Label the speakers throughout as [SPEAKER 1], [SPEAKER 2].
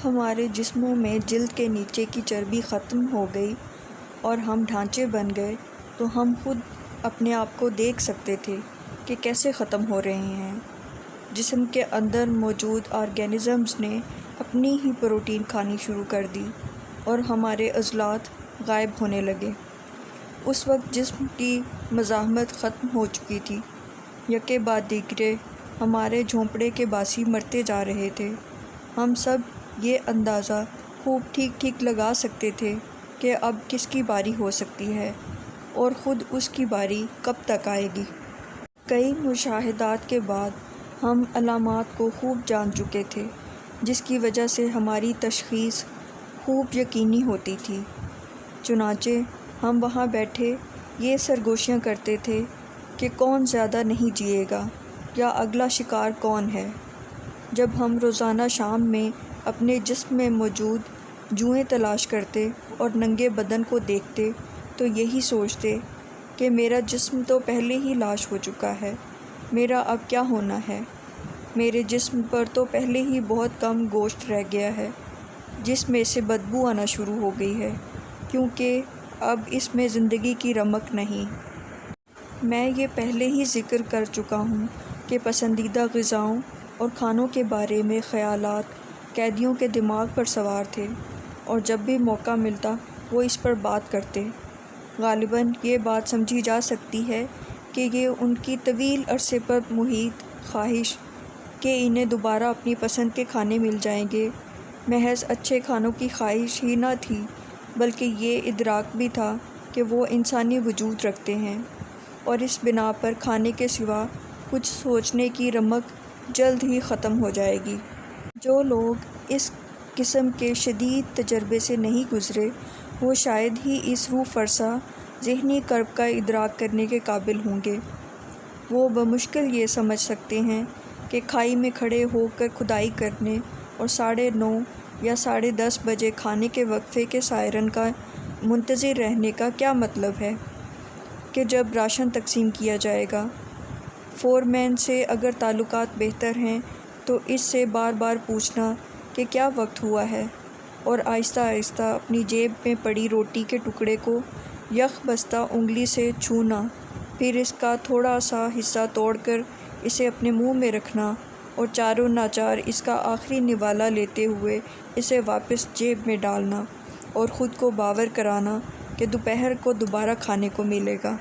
[SPEAKER 1] ہمارے جسموں میں جلد کے نیچے کی چربی ختم ہو گئی اور ہم ڈھانچے بن گئے تو ہم خود اپنے آپ کو دیکھ سکتے تھے کہ کیسے ختم ہو رہے ہیں۔ جسم کے اندر موجود آرگینزمز نے اپنی ہی پروٹین کھانی شروع کر دی اور ہمارے عضلات غائب ہونے لگے۔ اس وقت جسم کی مزاحمت ختم ہو چکی تھی۔ یکے بعد دیگرے ہمارے جھونپڑے کے باسی مرتے جا رہے تھے۔ ہم سب یہ اندازہ خوب ٹھیک لگا سکتے تھے کہ اب کس کی باری ہو سکتی ہے اور خود اس کی باری کب تک آئے گی۔ کئی مشاہدات کے بعد ہم علامات کو خوب جان چکے تھے، جس کی وجہ سے ہماری تشخیص خوب یقینی ہوتی تھی۔ چنانچہ ہم وہاں بیٹھے یہ سرگوشیاں کرتے تھے کہ کون زیادہ نہیں جیے گا یا اگلا شکار کون ہے۔ جب ہم روزانہ شام میں اپنے جسم میں موجود جوئیں تلاش کرتے اور ننگے بدن کو دیکھتے تو یہی سوچتے کہ میرا جسم تو پہلے ہی لاش ہو چکا ہے، میرا اب کیا ہونا ہے؟ میرے جسم پر تو پہلے ہی بہت کم گوشت رہ گیا ہے، جس میں سے بدبو آنا شروع ہو گئی ہے، کیونکہ اب اس میں زندگی کی رمق نہیں۔ میں یہ پہلے ہی ذکر کر چکا ہوں کہ پسندیدہ غذاؤں اور کھانوں کے بارے میں خیالات قیدیوں کے دماغ پر سوار تھے اور جب بھی موقع ملتا وہ اس پر بات کرتے۔ غالباً یہ بات سمجھی جا سکتی ہے کہ یہ ان کی طویل عرصے پر محیط خواہش کہ انہیں دوبارہ اپنی پسند کے کھانے مل جائیں گے محض اچھے کھانوں کی خواہش ہی نہ تھی، بلکہ یہ ادراک بھی تھا کہ وہ انسانی وجود رکھتے ہیں اور اس بنا پر کھانے کے سوا کچھ سوچنے کی رمق جلد ہی ختم ہو جائے گی۔ جو لوگ اس قسم کے شدید تجربے سے نہیں گزرے وہ شاید ہی اس روح فرسا ذہنی کرب کا ادراک کرنے کے قابل ہوں گے۔ وہ بمشکل یہ سمجھ سکتے ہیں کہ کھائی میں کھڑے ہو کر کھدائی کرنے اور 9:30 یا 10:30 بجے کھانے کے وقفے کے سائرن کا منتظر رہنے کا کیا مطلب ہے کہ جب راشن تقسیم کیا جائے گا۔ فورمین سے اگر تعلقات بہتر ہیں تو اس سے بار بار پوچھنا کہ کیا وقت ہوا ہے اور آہستہ آہستہ اپنی جیب میں پڑی روٹی کے ٹکڑے کو یک بستہ انگلی سے چھونا، پھر اس کا تھوڑا سا حصہ توڑ کر اسے اپنے منہ میں رکھنا اور چاروں ناچار اس کا آخری نوالا لیتے ہوئے اسے واپس جیب میں ڈالنا اور خود کو باور کرانا کہ دوپہر کو دوبارہ کھانے کو ملے گا۔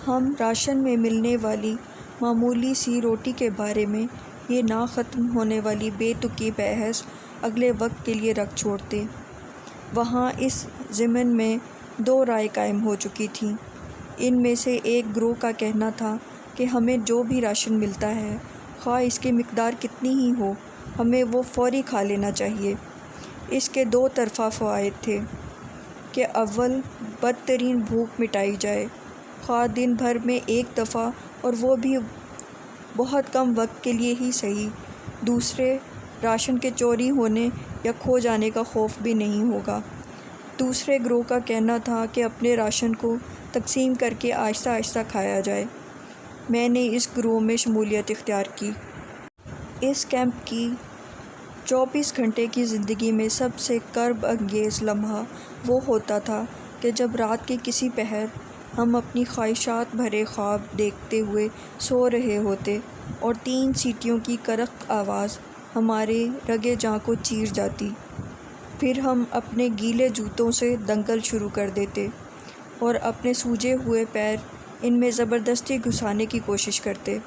[SPEAKER 1] ہم راشن میں ملنے والی معمولی سی روٹی کے بارے میں یہ نہ ختم ہونے والی بے تکی بحث اگلے وقت کے لیے رکھ چھوڑتے۔ وہاں اس ضمن میں 2 رائے قائم ہو چکی تھیں۔ ان میں سے ایک گروہ کا کہنا تھا کہ ہمیں جو بھی راشن ملتا ہے خواہ اس کی مقدار کتنی ہی ہو ہمیں وہ فوری کھا لینا چاہیے۔ اس کے 2 طرفہ فوائد تھے کہ اول بدترین بھوک مٹائی جائے، خواہ دن بھر میں ایک دفعہ اور وہ بھی بہت کم وقت کے لیے ہی صحیح۔ دوسرے، راشن کے چوری ہونے یا کھو جانے کا خوف بھی نہیں ہوگا۔ دوسرے گروہ کا کہنا تھا کہ اپنے راشن کو تقسیم کر کے آہستہ آہستہ کھایا جائے۔ میں نے اس گروہ میں شمولیت اختیار کی۔ اس کیمپ کی 24 گھنٹے کی زندگی میں سب سے کرب انگیز لمحہ وہ ہوتا تھا کہ جب رات کے کسی پہر ہم اپنی خواہشات بھرے خواب دیکھتے ہوئے سو رہے ہوتے اور 3 سیٹیوں کی کرخ آواز ہمارے رگے جاں کو چیر جاتی۔ پھر ہم اپنے گیلے جوتوں سے دنگل شروع کر دیتے اور اپنے سوجے ہوئے پیر ان میں زبردستی گھسانے کی کوشش کرتے۔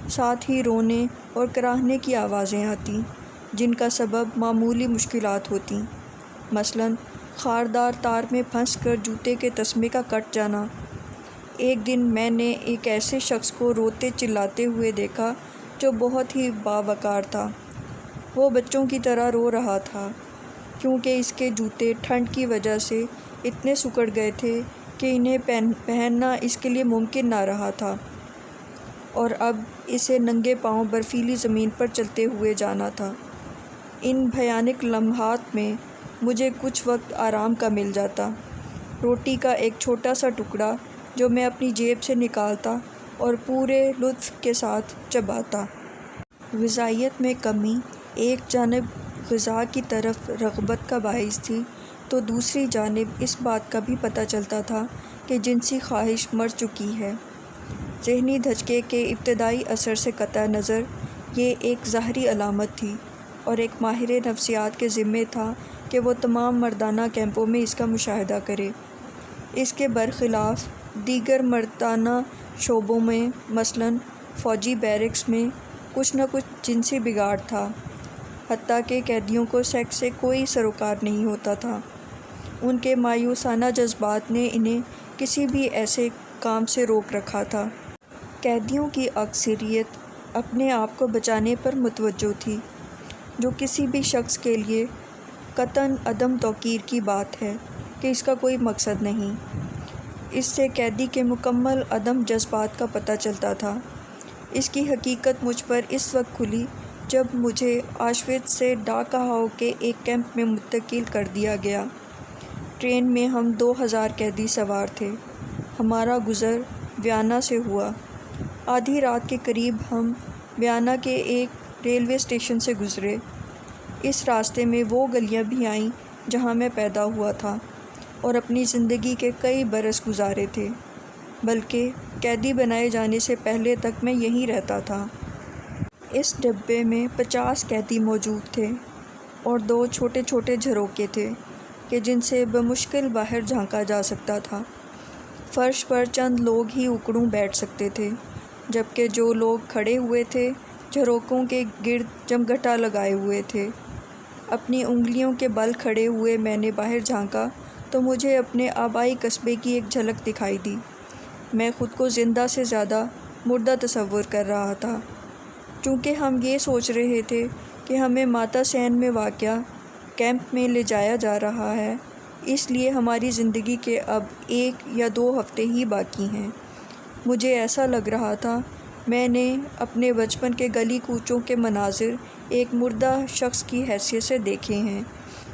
[SPEAKER 1] ساتھ ہی رونے اور کراہنے کی آوازیں آتیں جن کا سبب معمولی مشکلات ہوتیں، مثلاً خاردار تار میں پھنس کر جوتے کے تسمے کا کٹ جانا۔ ایک دن میں نے ایک ایسے شخص کو روتے چلاتے ہوئے دیکھا جو بہت ہی باوقار تھا۔ وہ بچوں کی طرح رو رہا تھا کیونکہ اس کے جوتے ٹھنڈ کی وجہ سے اتنے سکڑ گئے تھے کہ انہیں پہننا اس کے لیے ممکن نہ رہا تھا اور اب اسے ننگے پاؤں برفیلی زمین پر چلتے ہوئے جانا تھا۔ ان بھیانک لمحات میں مجھے کچھ وقت آرام کا مل جاتا، روٹی کا ایک چھوٹا سا ٹکڑا جو میں اپنی جیب سے نکالتا اور پورے لطف کے ساتھ چباتا۔ غذائیت میں کمی ایک جانب غذا کی طرف رغبت کا باعث تھی، تو دوسری جانب اس بات کا بھی پتہ چلتا تھا کہ جنسی خواہش مر چکی ہے۔ ذہنی دھچکے کے ابتدائی اثر سے قطع نظر یہ ایک ظاہری علامت تھی، اور ایک ماہر نفسیات کے ذمے تھا کہ وہ تمام مردانہ کیمپوں میں اس کا مشاہدہ کرے۔ اس کے برخلاف دیگر مردانہ شعبوں میں، مثلاً فوجی بیرکس میں، کچھ نہ کچھ جنسی بگاڑ تھا، حتیٰ کہ قیدیوں کو سیکس سے کوئی سروکار نہیں ہوتا تھا۔ ان کے مایوسانہ جذبات نے انہیں کسی بھی ایسے کام سے روک رکھا تھا۔ قیدیوں کی اکثریت اپنے آپ کو بچانے پر متوجہ تھی، جو کسی بھی شخص کے لیے قطعاً عدم توقیر کی بات ہے کہ اس کا کوئی مقصد نہیں۔ اس سے قیدی کے مکمل عدم جذبات کا پتہ چلتا تھا۔ اس کی حقیقت مجھ پر اس وقت کھلی جب مجھے آشویتس سے ڈاکاؤ کے ایک کیمپ میں منتقل کر دیا گیا۔ ٹرین میں ہم 2000 قیدی سوار تھے۔ ہمارا گزر ویانا سے ہوا۔ آدھی رات کے قریب ہم ویانا کے ایک ریلوے اسٹیشن سے گزرے۔ اس راستے میں وہ گلیاں بھی آئیں جہاں میں پیدا ہوا تھا اور اپنی زندگی کے کئی برس گزارے تھے، بلکہ قیدی بنائے جانے سے پہلے تک میں یہیں رہتا تھا۔ اس ڈبے میں 50 قیدی موجود تھے اور 2 چھوٹے چھوٹے جھروکے تھے کہ جن سے بمشکل باہر جھانکا جا سکتا تھا۔ فرش پر چند لوگ ہی اکڑوں بیٹھ سکتے تھے، جبکہ جو لوگ کھڑے ہوئے تھے جھروکوں کے گرد جمگھٹا لگائے ہوئے تھے۔ اپنی انگلیوں کے بل کھڑے ہوئے میں نے باہر جھانکا تو مجھے اپنے آبائی قصبے کی ایک جھلک دکھائی دی۔ میں خود کو زندہ سے زیادہ مردہ تصور کر رہا تھا۔ چونکہ ہم یہ سوچ رہے تھے کہ ہمیں ماتا سین میں واقع کیمپ میں لے جایا جا رہا ہے، اس لیے ہماری زندگی کے اب 1 یا 2 ہفتے ہی باقی ہیں۔ مجھے ایسا لگ رہا تھا میں نے اپنے بچپن کے گلی کوچوں کے مناظر ایک مردہ شخص کی حیثیت سے دیکھے ہیں،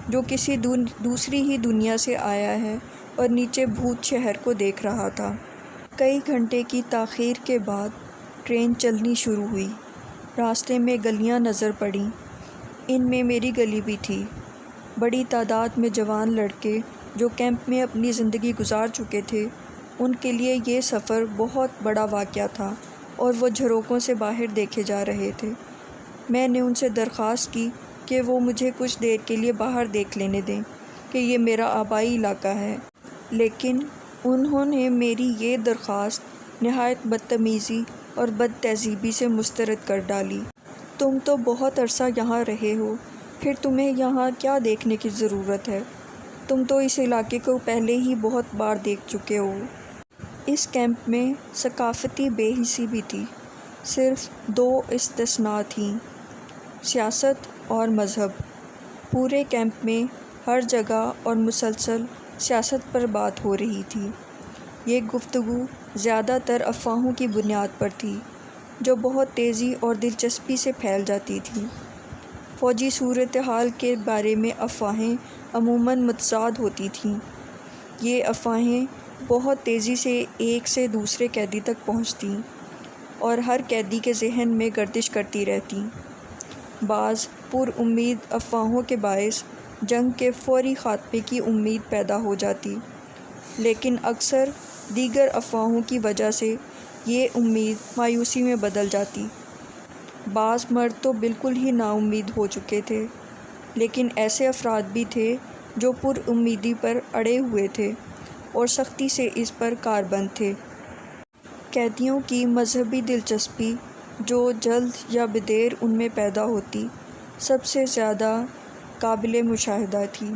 [SPEAKER 1] جو کسی دوسری ہی دنیا سے آیا ہے اور نیچے بھوت شہر کو دیکھ رہا تھا۔ کئی گھنٹے کی تاخیر کے بعد ٹرین چلنی شروع ہوئی۔ راستے میں گلیاں نظر پڑیں۔ ان میں میری گلی بھی تھی۔ بڑی تعداد میں جوان لڑکے جو کیمپ میں اپنی زندگی گزار چکے تھے، ان کے لیے یہ سفر بہت بڑا واقعہ تھا اور وہ جھروکوں سے باہر دیکھے جا رہے تھے۔ میں نے ان سے درخواست کی کہ وہ مجھے کچھ دیر کے لیے باہر دیکھ لینے دیں کہ یہ میرا آبائی علاقہ ہے، لیکن انہوں نے میری یہ درخواست نہایت بدتمیزی اور بد تہذیبی سے مسترد کر ڈالی۔ تم تو بہت عرصہ یہاں رہے ہو، پھر تمہیں یہاں کیا دیکھنے کی ضرورت ہے؟ تم تو اس علاقے کو پہلے ہی بہت بار دیکھ چکے ہو۔ اس کیمپ میں ثقافتی بے حسی بھی تھی۔ صرف 2 استثناء تھیں: سیاست اور مذہب۔ پورے کیمپ میں ہر جگہ اور مسلسل سیاست پر بات ہو رہی تھی۔ یہ گفتگو زیادہ تر افواہوں کی بنیاد پر تھی، جو بہت تیزی اور دلچسپی سے پھیل جاتی تھیں۔ فوجی صورتحال کے بارے میں افواہیں عموماً متضاد ہوتی تھیں۔ یہ افواہیں بہت تیزی سے ایک سے دوسرے قیدی تک پہنچتیں اور ہر قیدی کے ذہن میں گردش کرتی رہتیں۔ بعض پر امید افواہوں کے باعث جنگ کے فوری خاتمے کی امید پیدا ہو جاتی، لیکن اکثر دیگر افواہوں کی وجہ سے یہ امید مایوسی میں بدل جاتی۔ بعض مرد تو بالکل ہی نا امید ہو چکے تھے، لیکن ایسے افراد بھی تھے جو پر امیدی پر اڑے ہوئے تھے اور سختی سے اس پر کاربند تھے۔ قیدیوں کی مذہبی دلچسپی، جو جلد یا بدیر ان میں پیدا ہوتی، سب سے زیادہ قابل مشاہدہ تھی۔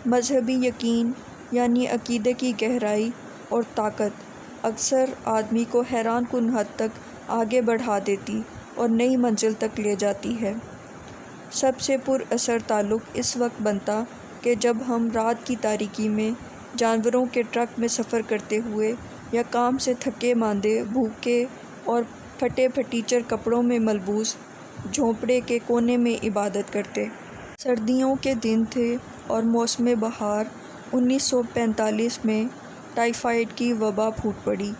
[SPEAKER 1] مذہبی یقین یعنی عقیدے کی گہرائی اور طاقت اکثر آدمی کو حیران کن حد تک آگے بڑھا دیتی اور نئی منزل تک لے جاتی ہے۔ سب سے پر اثر تعلق اس وقت بنتا کہ جب ہم رات کی تاریکی میں جانوروں کے ٹرک میں سفر کرتے ہوئے یا کام سے تھکے ماندے، بھوکے اور پھٹے پھٹیچر کپڑوں میں ملبوس جھونپڑے کے کونے میں عبادت کرتے۔ سردیوں کے دن تھے اور موسم بہار۔ 1945 میں ٹائیفائڈ کی وبا پھوٹ پڑی،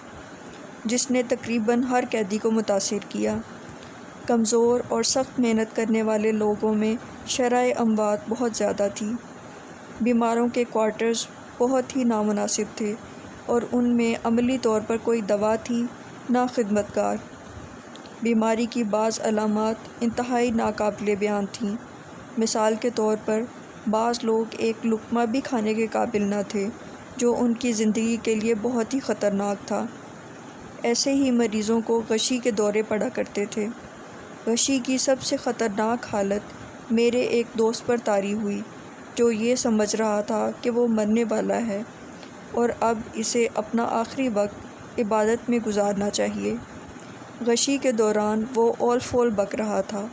[SPEAKER 1] جس نے تقریباً ہر قیدی کو متاثر کیا۔ کمزور اور سخت محنت کرنے والے لوگوں میں شرح اموات بہت زیادہ تھی۔ بیماروں کے کوارٹرز بہت ہی نامناسب تھے اور ان میں عملی طور پر کوئی دوا تھی نہ خدمتگار۔ بیماری کی بعض علامات انتہائی ناقابل بیان تھیں۔ مثال کے طور پر بعض لوگ ایک لقمہ بھی کھانے کے قابل نہ تھے، جو ان کی زندگی کے لیے بہت ہی خطرناک تھا۔ ایسے ہی مریضوں کو غشی کے دورے پڑا کرتے تھے۔ غشی کی سب سے خطرناک حالت میرے ایک دوست پر طاری ہوئی، جو یہ سمجھ رہا تھا کہ وہ مرنے والا ہے اور اب اسے اپنا آخری وقت عبادت میں گزارنا چاہیے۔ غشی کے دوران وہ اول فول بک رہا تھا۔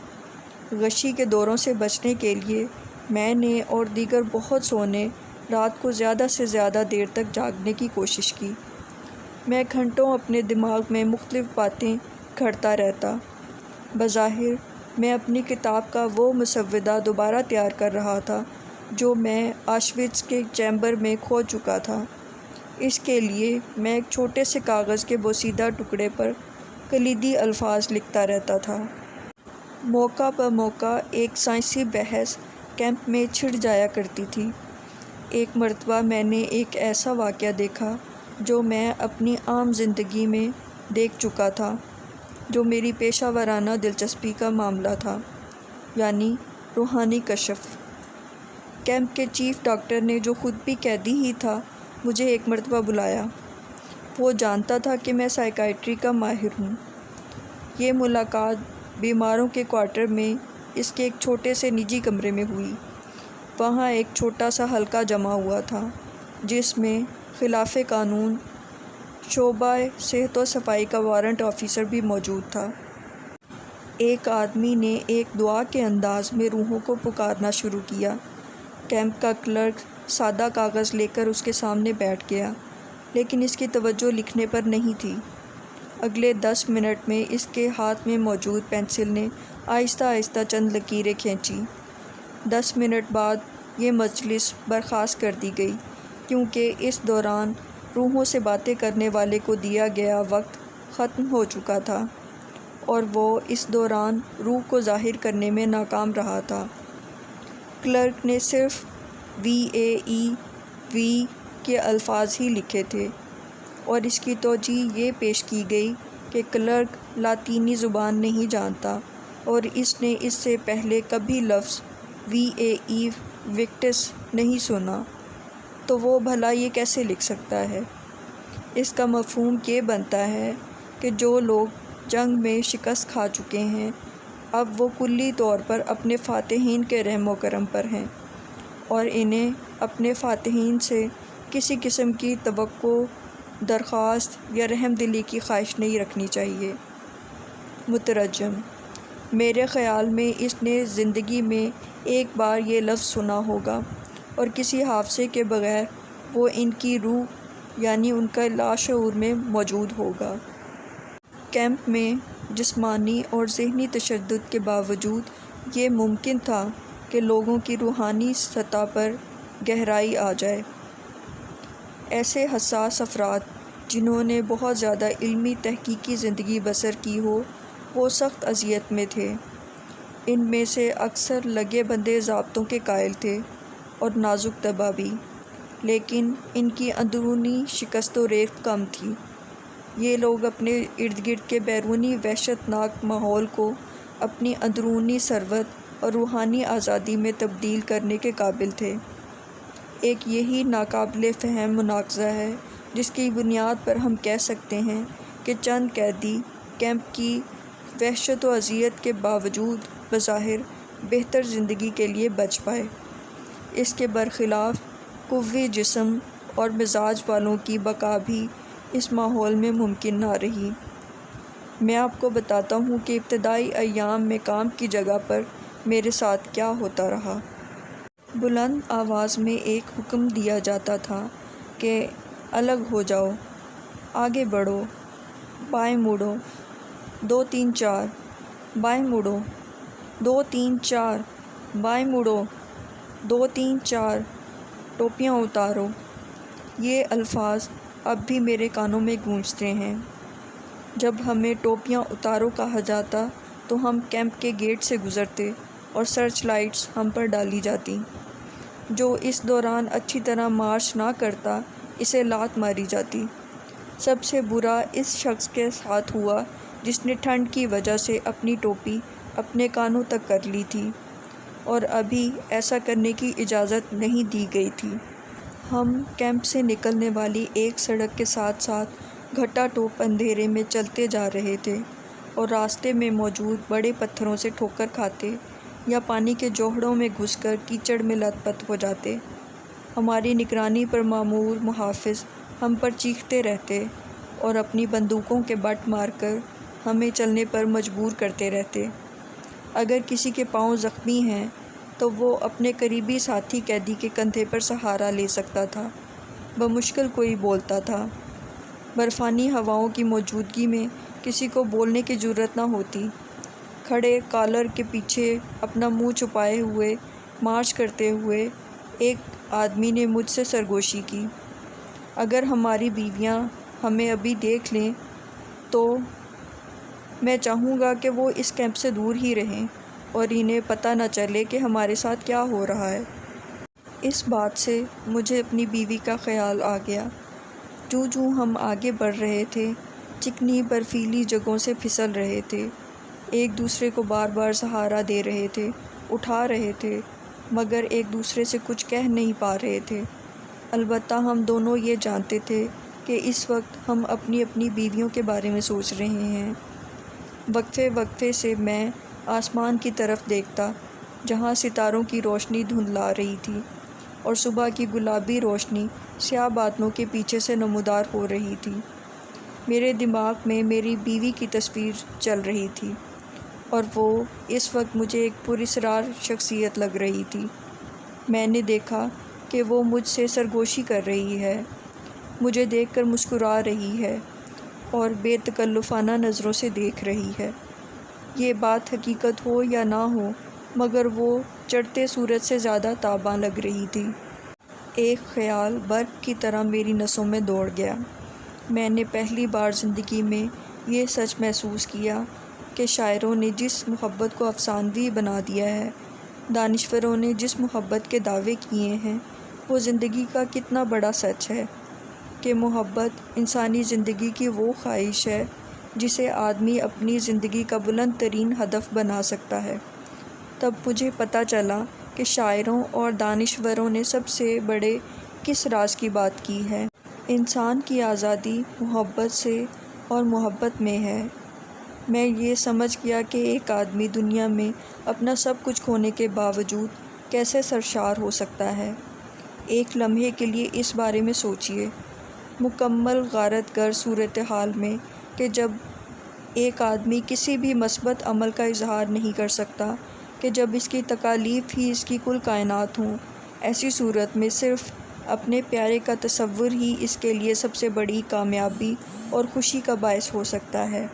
[SPEAKER 1] غشی کے دوروں سے بچنے کے لیے میں نے اور دیگر بہت سو نے رات کو زیادہ سے زیادہ دیر تک جاگنے کی کوشش کی۔ میں گھنٹوں اپنے دماغ میں مختلف باتیں گھڑتا رہتا۔ بظاہر میں اپنی کتاب کا وہ مسودہ دوبارہ تیار کر رہا تھا جو میں آشوٹز کے چیمبر میں کھو چکا تھا۔ اس کے لیے میں ایک چھوٹے سے کاغذ کے بوسیدہ ٹکڑے پر کلیدی الفاظ لکھتا رہتا تھا۔ موقع بہ موقع ایک سائنسی بحث کیمپ میں چھڑ جایا کرتی تھی۔ ایک مرتبہ میں نے ایک ایسا واقعہ دیکھا جو میں اپنی عام زندگی میں دیکھ چکا تھا، جو میری پیشہ ورانہ دلچسپی کا معاملہ تھا، یعنی روحانی کشف۔ کیمپ کے چیف ڈاکٹر نے، جو خود بھی قیدی ہی تھا، مجھے ایک مرتبہ بلایا۔ وہ جانتا تھا کہ میں سائیکائٹری کا ماہر ہوں۔ یہ ملاقات بیماروں کے کوارٹر میں اس کے ایک چھوٹے سے نجی کمرے میں ہوئی۔ وہاں ایک چھوٹا سا حلقہ جمع ہوا تھا جس میں خلاف قانون شعبہ صحت و صفائی کا وارنٹ آفیسر بھی موجود تھا۔ ایک آدمی نے ایک دعا کے انداز میں روحوں کو پکارنا شروع کیا۔ کیمپ کا کلرک سادہ کاغذ لے کر اس کے سامنے بیٹھ گیا، لیکن اس کی توجہ لکھنے پر نہیں تھی۔ اگلے 10 منٹ میں اس کے ہاتھ میں موجود پینسل نے آہستہ آہستہ چند لکیریں کھینچیں۔ 10 منٹ بعد یہ مجلس برخاست کر دی گئی، کیونکہ اس دوران روحوں سے باتیں کرنے والے کو دیا گیا وقت ختم ہو چکا تھا اور وہ اس دوران روح کو ظاہر کرنے میں ناکام رہا تھا۔ کلرک نے صرف VAEV کے الفاظ ہی لکھے تھے اور اس کی توجیہ یہ پیش کی گئی کہ کلرک لاطینی زبان نہیں جانتا اور اس نے اس سے پہلے کبھی لفظ VAE وکٹس نہیں سنا، تو وہ بھلا یہ کیسے لکھ سکتا ہے؟ اس کا مفہوم یہ بنتا ہے کہ جو لوگ جنگ میں شکست کھا چکے ہیں، اب وہ کلی طور پر اپنے فاتحین کے رحم و کرم پر ہیں اور انہیں اپنے فاتحین سے کسی قسم کی توقع، درخواست یا رحم دلی کی خواہش نہیں رکھنی چاہیے۔ مترجم: میرے خیال میں اس نے زندگی میں ایک بار یہ لفظ سنا ہوگا اور کسی حافظے کے بغیر وہ ان کی روح یعنی ان کا لاشعور میں موجود ہوگا۔ کیمپ میں جسمانی اور ذہنی تشدد کے باوجود یہ ممکن تھا کہ لوگوں کی روحانی سطح پر گہرائی آ جائے۔ ایسے حساس افراد جنہوں نے بہت زیادہ علمی تحقیقی زندگی بسر کی ہو، وہ سخت اذیت میں تھے۔ ان میں سے اکثر لگے بندھے ضابطوں کے قائل تھے اور نازک طبع بھی، لیکن ان کی اندرونی شکست و ریخت کم تھی۔ یہ لوگ اپنے ارد گرد کے بیرونی وحشت ناک ماحول کو اپنی اندرونی ثروت اور روحانی آزادی میں تبدیل کرنے کے قابل تھے۔ ایک یہی ناقابل فہم مناقضہ ہے جس کی بنیاد پر ہم کہہ سکتے ہیں کہ چند قیدی کیمپ کی وحشت و اذیت کے باوجود بظاہر بہتر زندگی کے لیے بچ پائے۔ اس کے برخلاف قوی جسم اور مزاج والوں کی بقا بھی اس ماحول میں ممکن نہ رہی۔ میں آپ کو بتاتا ہوں کہ ابتدائی ایام میں کام کی جگہ پر میرے ساتھ کیا ہوتا رہا۔ بلند آواز میں ایک حکم دیا جاتا تھا کہ الگ ہو جاؤ، آگے بڑھو، بائیں مڑو، 2 3 4، بائیں مڑو، 2 3 4، بائیں مڑو، 2 3 4، ٹوپیاں اتارو۔ یہ الفاظ اب بھی میرے کانوں میں گونجتے ہیں۔ جب ہمیں ٹوپیاں اتارو کہا جاتا تو ہم کیمپ کے گیٹ سے گزرتے اور سرچ لائٹس ہم پر ڈالی جاتی۔ جو اس دوران اچھی طرح مارچ نہ کرتا اسے لات ماری جاتی۔ سب سے برا اس شخص کے ساتھ ہوا جس نے ٹھنڈ کی وجہ سے اپنی ٹوپی اپنے کانوں تک کر لی تھی اور ابھی ایسا کرنے کی اجازت نہیں دی گئی تھی۔ ہم کیمپ سے نکلنے والی ایک سڑک کے ساتھ ساتھ گھٹا ٹوپ اندھیرے میں چلتے جا رہے تھے اور راستے میں موجود بڑے پتھروں سے ٹھوکر کھاتے یا پانی کے جوہڑوں میں گھس کر کیچڑ میں لت پت ہو جاتے۔ ہماری نگرانی پر مامور محافظ ہم پر چیختے رہتے اور اپنی بندوقوں کے بٹ مار کر ہمیں چلنے پر مجبور کرتے رہتے۔ اگر کسی کے پاؤں زخمی ہیں تو وہ اپنے قریبی ساتھی قیدی کے کندھے پر سہارا لے سکتا تھا، بمشکل کوئی بولتا تھا۔ برفانی ہواؤں کی موجودگی میں کسی کو بولنے کی جرأت نہ ہوتی۔ کھڑے کالر کے پیچھے اپنا منہ چھپائے ہوئے مارچ کرتے ہوئے ایک آدمی نے مجھ سے سرگوشی کی، اگر ہماری بیویاں ہمیں ابھی دیکھ لیں تو میں چاہوں گا کہ وہ اس کیمپ سے دور ہی رہیں اور انہیں پتہ نہ چلے کہ ہمارے ساتھ کیا ہو رہا ہے۔ اس بات سے مجھے اپنی بیوی کا خیال آ گیا۔ جوں جوں ہم آگے بڑھ رہے تھے چکنی برفیلی جگہوں سے پھسل رہے تھے، ایک دوسرے کو بار بار سہارا دے رہے تھے، اٹھا رہے تھے، مگر ایک دوسرے سے کچھ کہہ نہیں پا رہے تھے۔ البتہ ہم دونوں یہ جانتے تھے کہ اس وقت ہم اپنی اپنی بیویوں کے بارے میں سوچ رہے ہیں۔ وقفے وقفے سے میں آسمان کی طرف دیکھتا جہاں ستاروں کی روشنی دھندلا رہی تھی اور صبح کی گلابی روشنی سیاہ بادلوں کے پیچھے سے نمودار ہو رہی تھی۔ میرے دماغ میں میری بیوی کی تصویر چل رہی تھی اور وہ اس وقت مجھے ایک پراسرار شخصیت لگ رہی تھی۔ میں نے دیکھا کہ وہ مجھ سے سرگوشی کر رہی ہے، مجھے دیکھ کر مسکرا رہی ہے اور بے تکلفانہ نظروں سے دیکھ رہی ہے۔ یہ بات حقیقت ہو یا نہ ہو مگر وہ چڑھتے سورج سے زیادہ تاباں لگ رہی تھی۔ ایک خیال برق کی طرح میری نسوں میں دوڑ گیا۔ میں نے پہلی بار زندگی میں یہ سچ محسوس کیا کہ شاعروں نے جس محبت کو افسانوی بنا دیا ہے، دانشوروں نے جس محبت کے دعوے کیے ہیں، وہ زندگی کا کتنا بڑا سچ ہے کہ محبت انسانی زندگی کی وہ خواہش ہے جسے آدمی اپنی زندگی کا بلند ترین ہدف بنا سکتا ہے۔ تب مجھے پتہ چلا کہ شاعروں اور دانشوروں نے سب سے بڑے کس راز کی بات کی ہے۔ انسان کی آزادی محبت سے اور محبت میں ہے۔ میں یہ سمجھ گیا کہ ایک آدمی دنیا میں اپنا سب کچھ کھونے کے باوجود کیسے سرشار ہو سکتا ہے۔ ایک لمحے کے لیے اس بارے میں سوچئے، مکمل غارت گر صورتحال میں کہ جب ایک آدمی کسی بھی مثبت عمل کا اظہار نہیں کر سکتا، کہ جب اس کی تکالیف ہی اس کی کل کائنات ہوں، ایسی صورت میں صرف اپنے پیارے کا تصور ہی اس کے لیے سب سے بڑی کامیابی اور خوشی کا باعث ہو سکتا ہے۔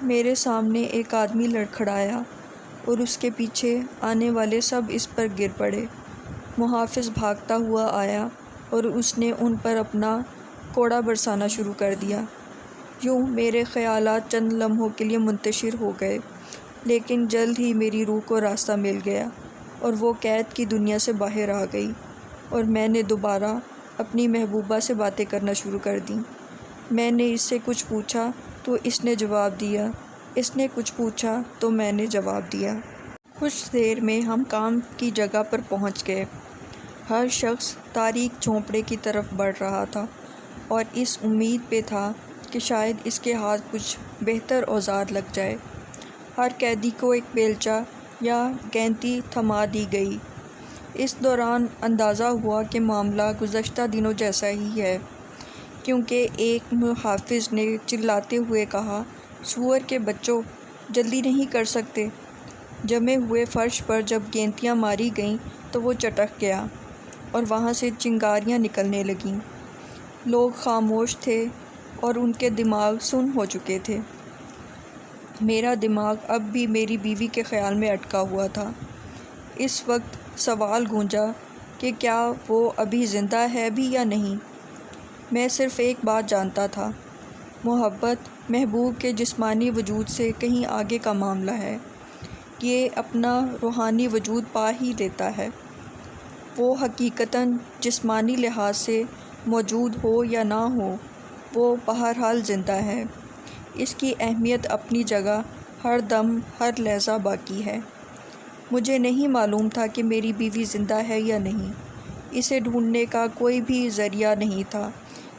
[SPEAKER 1] میرے سامنے ایک آدمی لڑکھڑایا اور اس کے پیچھے آنے والے سب اس پر گر پڑے۔ محافظ بھاگتا ہوا آیا اور اس نے ان پر اپنا کوڑا برسانا شروع کر دیا۔ یوں میرے خیالات چند لمحوں کے لیے منتشر ہو گئے، لیکن جلد ہی میری روح کو راستہ مل گیا اور وہ قید کی دنیا سے باہر آ گئی اور میں نے دوبارہ اپنی محبوبہ سے باتیں کرنا شروع کر دیں۔ میں نے اس سے کچھ پوچھا تو اس نے جواب دیا، اس نے کچھ پوچھا تو میں نے جواب دیا۔ کچھ دیر میں ہم کام کی جگہ پر پہنچ گئے۔ ہر شخص تاریک جھونپڑے کی طرف بڑھ رہا تھا اور اس امید پہ تھا کہ شاید اس کے ہاتھ کچھ بہتر اوزار لگ جائے۔ ہر قیدی کو ایک بیلچہ یا گینتی تھما دی گئی۔ اس دوران اندازہ ہوا کہ معاملہ گزشتہ دنوں جیسا ہی ہے، کیونکہ ایک محافظ نے چلاتے ہوئے کہا، سور کے بچوں، جلدی نہیں کر سکتے؟ جمے ہوئے فرش پر جب گینتیاں ماری گئیں تو وہ چٹک گیا اور وہاں سے چنگاریاں نکلنے لگیں۔ لوگ خاموش تھے اور ان کے دماغ سن ہو چکے تھے۔ میرا دماغ اب بھی میری بیوی کے خیال میں اٹکا ہوا تھا۔ اس وقت سوال گونجا کہ کیا وہ ابھی زندہ ہے بھی یا نہیں۔ میں صرف ایک بات جانتا تھا، محبت محبوب کے جسمانی وجود سے کہیں آگے کا معاملہ ہے۔ یہ اپنا روحانی وجود پا ہی لیتا ہے۔ وہ حقیقتاً جسمانی لحاظ سے موجود ہو یا نہ ہو، وہ بہرحال زندہ ہے۔ اس کی اہمیت اپنی جگہ ہر دم ہر لحظہ باقی ہے۔ مجھے نہیں معلوم تھا کہ میری بیوی زندہ ہے یا نہیں۔ اسے ڈھونڈنے کا کوئی بھی ذریعہ نہیں تھا،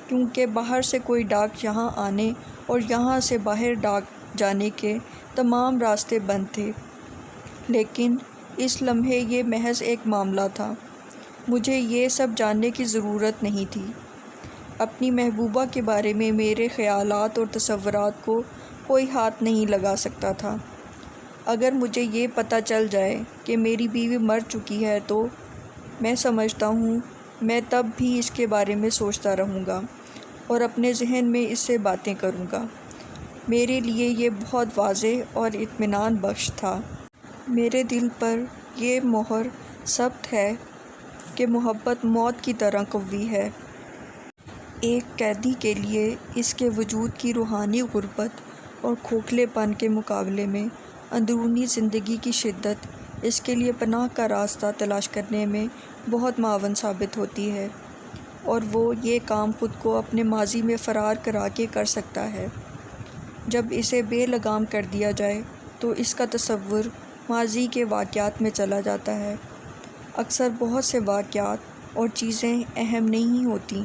[SPEAKER 1] کیونکہ باہر سے کوئی ڈاک یہاں آنے اور یہاں سے باہر ڈاک جانے کے تمام راستے بند تھے۔ لیکن اس لمحے یہ محض ایک معاملہ تھا۔ مجھے یہ سب جاننے کی ضرورت نہیں تھی۔ اپنی محبوبہ کے بارے میں میرے خیالات اور تصورات کو کوئی ہاتھ نہیں لگا سکتا تھا۔ اگر مجھے یہ پتہ چل جائے کہ میری بیوی مر چکی ہے تو میں سمجھتا ہوں میں تب بھی اس کے بارے میں سوچتا رہوں گا اور اپنے ذہن میں اس سے باتیں کروں گا۔ میرے لیے یہ بہت واضح اور اطمینان بخش تھا۔ میرے دل پر یہ مہر ثبت ہے کہ محبت موت کی طرح قوی ہے۔ ایک قیدی کے لیے اس کے وجود کی روحانی غربت اور کھوکھلے پن کے مقابلے میں اندرونی زندگی کی شدت اس کے لیے پناہ کا راستہ تلاش کرنے میں بہت معاون ثابت ہوتی ہے، اور وہ یہ کام خود کو اپنے ماضی میں فرار کرا کے کر سکتا ہے۔ جب اسے بے لگام کر دیا جائے تو اس کا تصور ماضی کے واقعات میں چلا جاتا ہے۔ اکثر بہت سے واقعات اور چیزیں اہم نہیں ہوتیں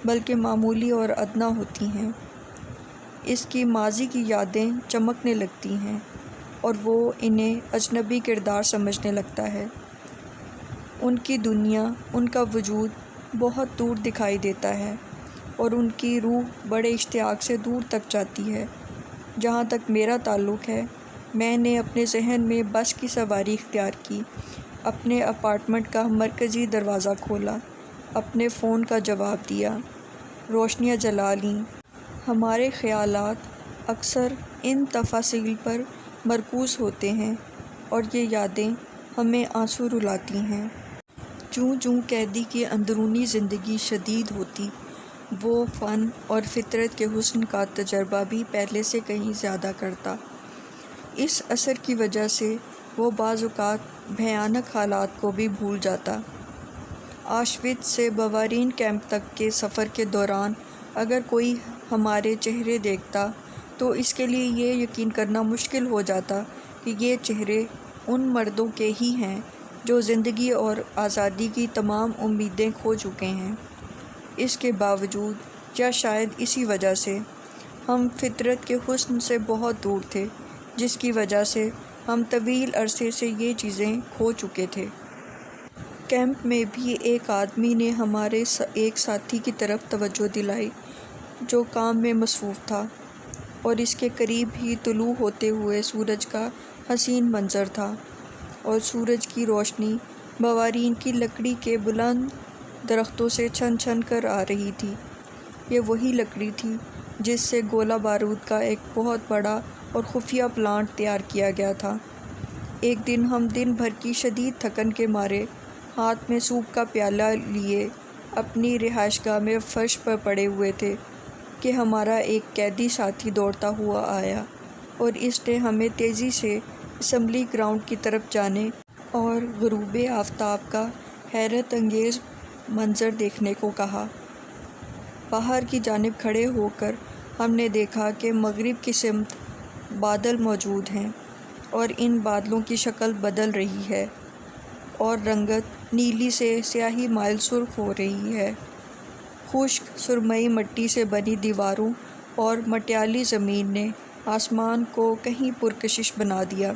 [SPEAKER 1] بلکہ معمولی اور ادنیٰ ہوتی ہیں۔ اس کی ماضی کی یادیں چمکنے لگتی ہیں اور وہ انہیں اجنبی کردار سمجھنے لگتا ہے۔ ان کی دنیا، ان کا وجود بہت دور دکھائی دیتا ہے اور ان کی روح بڑے اشتیاق سے دور تک جاتی ہے۔ جہاں تک میرا تعلق ہے، میں نے اپنے ذہن میں بس کی سواری اختیار کی، اپنے اپارٹمنٹ کا مرکزی دروازہ کھولا، اپنے فون کا جواب دیا، روشنیاں جلا لیں۔ ہمارے خیالات اکثر ان تفاصیل پر مرکوز ہوتے ہیں اور یہ یادیں ہمیں آنسو رلاتی ہیں۔ جوں جوں قیدی کی اندرونی زندگی شدید ہوتی، وہ فن اور فطرت کے حسن کا تجربہ بھی پہلے سے کہیں زیادہ کرتا۔ اس اثر کی وجہ سے وہ بعض اوقات بھیانک حالات کو بھی بھول جاتا۔ آشوتز سے باورین کیمپ تک کے سفر کے دوران اگر کوئی ہمارے چہرے دیکھتا تو اس کے لیے یہ یقین کرنا مشکل ہو جاتا کہ یہ چہرے ان مردوں کے ہی ہیں جو زندگی اور آزادی کی تمام امیدیں کھو چکے ہیں۔ اس کے باوجود، یا شاید اسی وجہ سے، ہم فطرت کے حسن سے بہت دور تھے، جس کی وجہ سے ہم طویل عرصے سے یہ چیزیں کھو چکے تھے۔ کیمپ میں بھی ایک آدمی نے ہمارے ایک ساتھی کی طرف توجہ دلائی جو کام میں مصروف تھا، اور اس کے قریب ہی طلوع ہوتے ہوئے سورج کا حسین منظر تھا، اور سورج کی روشنی باورین کی لکڑی کے بلند درختوں سے چھن چھن کر آ رہی تھی۔ یہ وہی لکڑی تھی جس سے گولہ بارود کا ایک بہت بڑا اور خفیہ پلانٹ تیار کیا گیا تھا۔ ایک دن ہم دن بھر کی شدید تھکن کے مارے ہاتھ میں سوپ کا پیالہ لیے اپنی رہائش گاہ میں فرش پر پڑے ہوئے تھے کہ ہمارا ایک قیدی ساتھی دوڑتا ہوا آیا اور اس نے ہمیں تیزی سے اسمبلی گراؤنڈ کی طرف جانے اور غروب آفتاب کا حیرت انگیز منظر دیکھنے کو کہا۔ باہر کی جانب کھڑے ہو کر ہم نے دیکھا کہ مغرب کی سمت بادل موجود ہیں اور ان بادلوں کی شکل بدل رہی ہے اور رنگت نیلی سے سیاہی مائل سرخ ہو رہی ہے۔ خشک سرمئی مٹی سے بنی دیواروں اور مٹیالی زمین نے آسمان کو کہیں پرکشش بنا دیا۔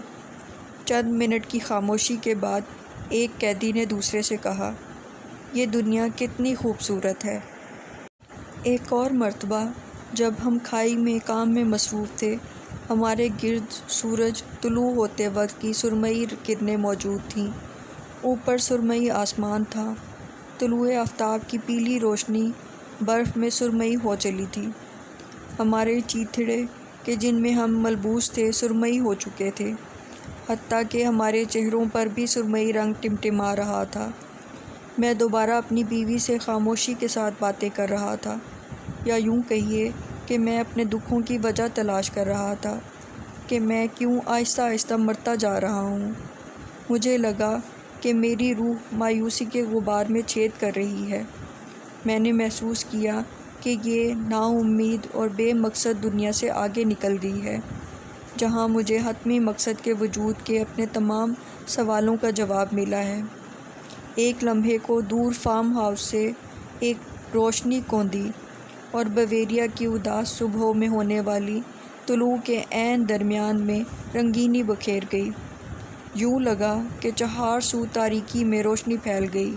[SPEAKER 1] چند منٹ کی خاموشی کے بعد ایک قیدی نے دوسرے سے کہا، یہ دنیا کتنی خوبصورت ہے۔ ایک اور مرتبہ جب ہم کھائی میں کام میں مصروف تھے، ہمارے گرد سورج طلوع ہوتے وقت کی سرمئی کرنیں موجود تھیں۔ اوپر سرمئی آسمان تھا۔ طلوع آفتاب کی پیلی روشنی برف میں سرمئی ہو چلی تھی۔ ہمارے چیتھڑے کہ جن میں ہم ملبوس تھے سرمئی ہو چکے تھے، حتیٰ کہ ہمارے چہروں پر بھی سرمئی رنگ ٹمٹما رہا تھا۔ میں دوبارہ اپنی بیوی سے خاموشی کے ساتھ باتیں کر رہا تھا، یا یوں کہیے کہ میں اپنے دکھوں کی وجہ تلاش کر رہا تھا کہ میں کیوں آہستہ آہستہ مرتا جا رہا ہوں۔ مجھے لگا کہ میری روح مایوسی کے غبار میں چھید کر رہی ہے۔ میں نے محسوس کیا کہ یہ نا امید اور بے مقصد دنیا سے آگے نکل گئی ہے، جہاں مجھے حتمی مقصد کے وجود کے اپنے تمام سوالوں کا جواب ملا ہے۔ ایک لمحے کو دور فارم ہاؤس سے ایک روشنی کوندی اور بویریا کی اداس صبحوں میں ہونے والی طلوع کے عین درمیان میں رنگینی بکھیر گئی۔ یوں لگا کہ چہار سو تاریکی میں روشنی پھیل گئی۔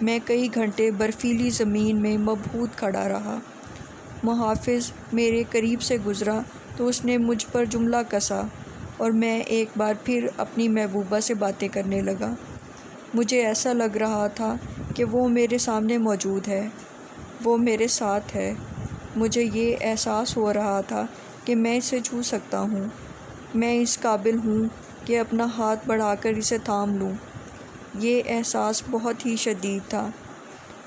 [SPEAKER 1] میں کئی گھنٹے برفیلی زمین میں مبہوت کھڑا رہا۔ محافظ میرے قریب سے گزرا تو اس نے مجھ پر جملہ کسا اور میں ایک بار پھر اپنی محبوبہ سے باتیں کرنے لگا۔ مجھے ایسا لگ رہا تھا کہ وہ میرے سامنے موجود ہے، وہ میرے ساتھ ہے۔ مجھے یہ احساس ہو رہا تھا کہ میں اسے چھو سکتا ہوں، میں اس قابل ہوں کہ اپنا ہاتھ بڑھا کر اسے تھام لوں۔ یہ احساس بہت ہی شدید تھا۔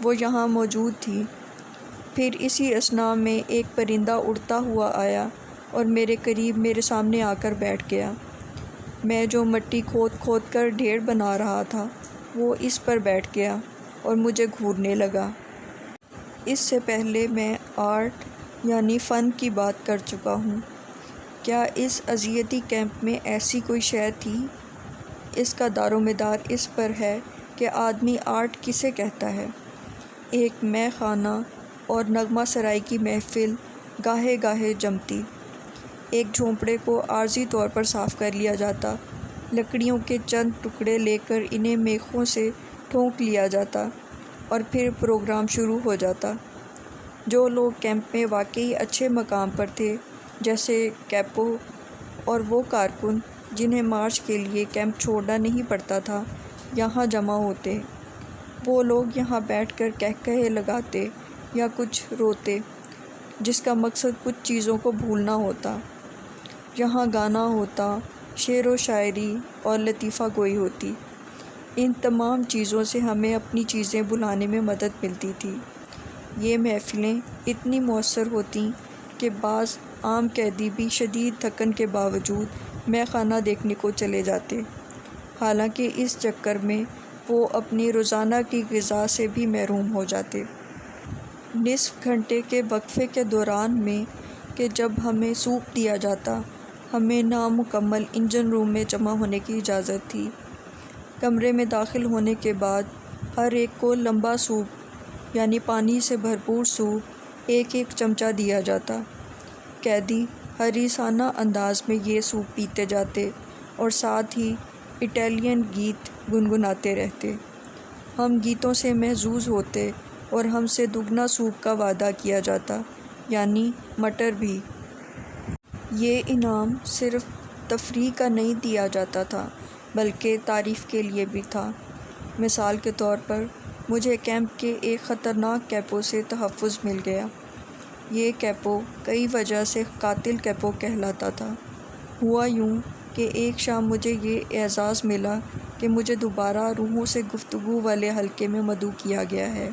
[SPEAKER 1] وہ یہاں موجود تھی۔ پھر اسی اثناء میں ایک پرندہ اڑتا ہوا آیا اور میرے قریب میرے سامنے آ کر بیٹھ گیا۔ میں جو مٹی کھود کھود کر ڈھیر بنا رہا تھا وہ اس پر بیٹھ گیا اور مجھے گھورنے لگا۔ اس سے پہلے میں آرٹ یعنی فن کی بات کر چکا ہوں۔ کیا اس اذیتی کیمپ میں ایسی کوئی شے تھی؟ اس کا دار و مدار اس پر ہے کہ آدمی آرٹ کسے کہتا ہے۔ ایک مے خانہ اور نغمہ سرائی کی محفل گاہے گاہے جمتی۔ ایک جھونپڑے کو عارضی طور پر صاف کر لیا جاتا، لکڑیوں کے چند ٹکڑے لے کر انہیں میخوں سے ٹھونک لیا جاتا اور پھر پروگرام شروع ہو جاتا۔ جو لوگ کیمپ میں واقعی اچھے مقام پر تھے، جیسے کیپو اور وہ کارکن جنہیں مارچ کے لیے کیمپ چھوڑنا نہیں پڑتا تھا، یہاں جمع ہوتے۔ وہ لوگ یہاں بیٹھ کر قہقہے لگاتے یا کچھ روتے، جس کا مقصد کچھ چیزوں کو بھولنا ہوتا۔ یہاں گانا ہوتا، شعر و شاعری اور لطیفہ گوئی ہوتی۔ ان تمام چیزوں سے ہمیں اپنی چیزیں بھلانے میں مدد ملتی تھی۔ یہ محفلیں اتنی مؤثر ہوتیں کہ بعض عام قیدی بھی شدید تھکن کے باوجود مے خانہ دیکھنے کو چلے جاتے، حالانکہ اس چکر میں وہ اپنی روزانہ کی غذا سے بھی محروم ہو جاتے۔ نصف گھنٹے کے وقفے کے دوران میں کہ جب ہمیں سوپ دیا جاتا، ہمیں نامکمل انجن روم میں جمع ہونے کی اجازت تھی۔ کمرے میں داخل ہونے کے بعد ہر ایک کو لمبا سوپ یعنی پانی سے بھرپور سوپ ایک ایک چمچہ دیا جاتا۔ قیدی حریصانہ انداز میں یہ سوپ پیتے جاتے اور ساتھ ہی اٹیلین گیت گنگناتے رہتے۔ ہم گیتوں سے محظوظ ہوتے اور ہم سے دگنا سوپ کا وعدہ کیا جاتا، یعنی مٹر بھی۔ یہ انعام صرف تفریح کا نہیں دیا جاتا تھا بلکہ تعریف کے لیے بھی تھا۔ مثال کے طور پر مجھے کیمپ کے ایک خطرناک کیپو سے تحفظ مل گیا۔ یہ کیپو کئی وجہ سے قاتل کیپو کہلاتا تھا۔ ہوا یوں کہ ایک شام مجھے یہ اعزاز ملا کہ مجھے دوبارہ روحوں سے گفتگو والے حلقے میں مدعو کیا گیا ہے۔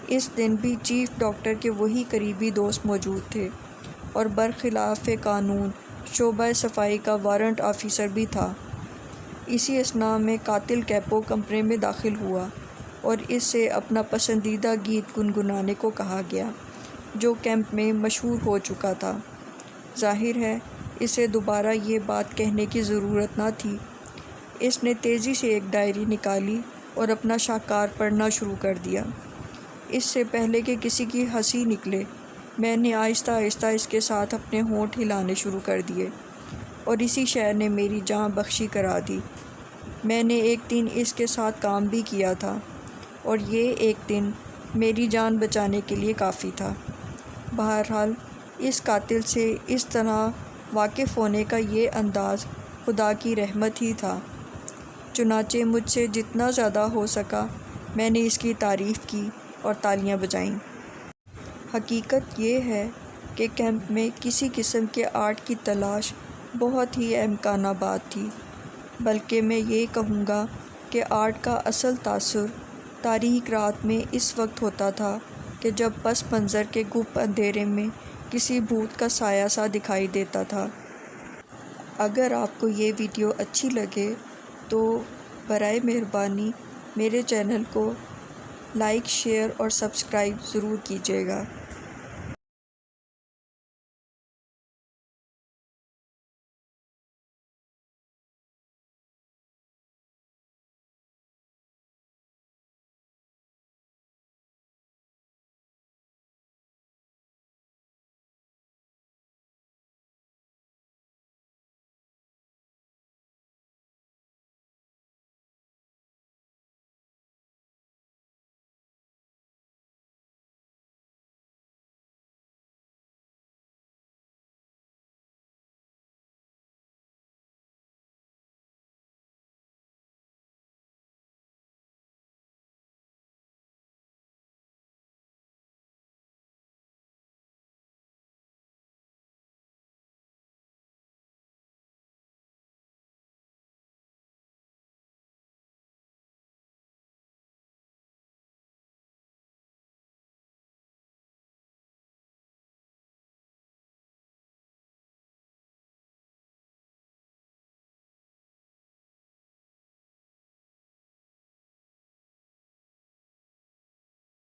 [SPEAKER 1] اس دن بھی چیف ڈاکٹر کے وہی قریبی دوست موجود تھے اور برخلاف قانون شعبہ صفائی کا وارنٹ آفیسر بھی تھا۔ اسی اثناء میں قاتل کیپو کمرے میں داخل ہوا اور اس سے اپنا پسندیدہ گیت گنگنانے کو کہا گیا جو کیمپ میں مشہور ہو چکا تھا۔ ظاہر ہے اسے دوبارہ یہ بات کہنے کی ضرورت نہ تھی۔ اس نے تیزی سے ایک ڈائری نکالی اور اپنا شاہکار پڑھنا شروع کر دیا۔ اس سے پہلے کہ کسی کی ہنسی نکلے، میں نے آہستہ آہستہ اس کے ساتھ اپنے ہونٹ ہلانے شروع کر دیے اور اسی شعر نے میری جان بخشی کرا دی۔ میں نے ایک دن اس کے ساتھ کام بھی کیا تھا اور یہ ایک دن میری جان بچانے کے لیے کافی تھا۔ بہرحال اس قاتل سے اس طرح واقف ہونے کا یہ انداز خدا کی رحمت ہی تھا۔ چنانچہ مجھ سے جتنا زیادہ ہو سکا میں نے اس کی تعریف کی اور تالیاں بجائیں۔ حقیقت یہ ہے کہ کیمپ میں کسی قسم کے آرٹ کی تلاش بہت ہی احمقانہ بات تھی، بلکہ میں یہ کہوں گا کہ آرٹ کا اصل تاثر تاریک رات میں اس وقت ہوتا تھا کہ جب پس منظر کے گپ اندھیرے میں کسی بھوت کا سایہ سا دکھائی دیتا تھا۔ اگر آپ کو یہ ویڈیو اچھی لگے تو برائے مہربانی میرے چینل کو لائک، شیئر اور سبسکرائب ضرور کیجیے گا۔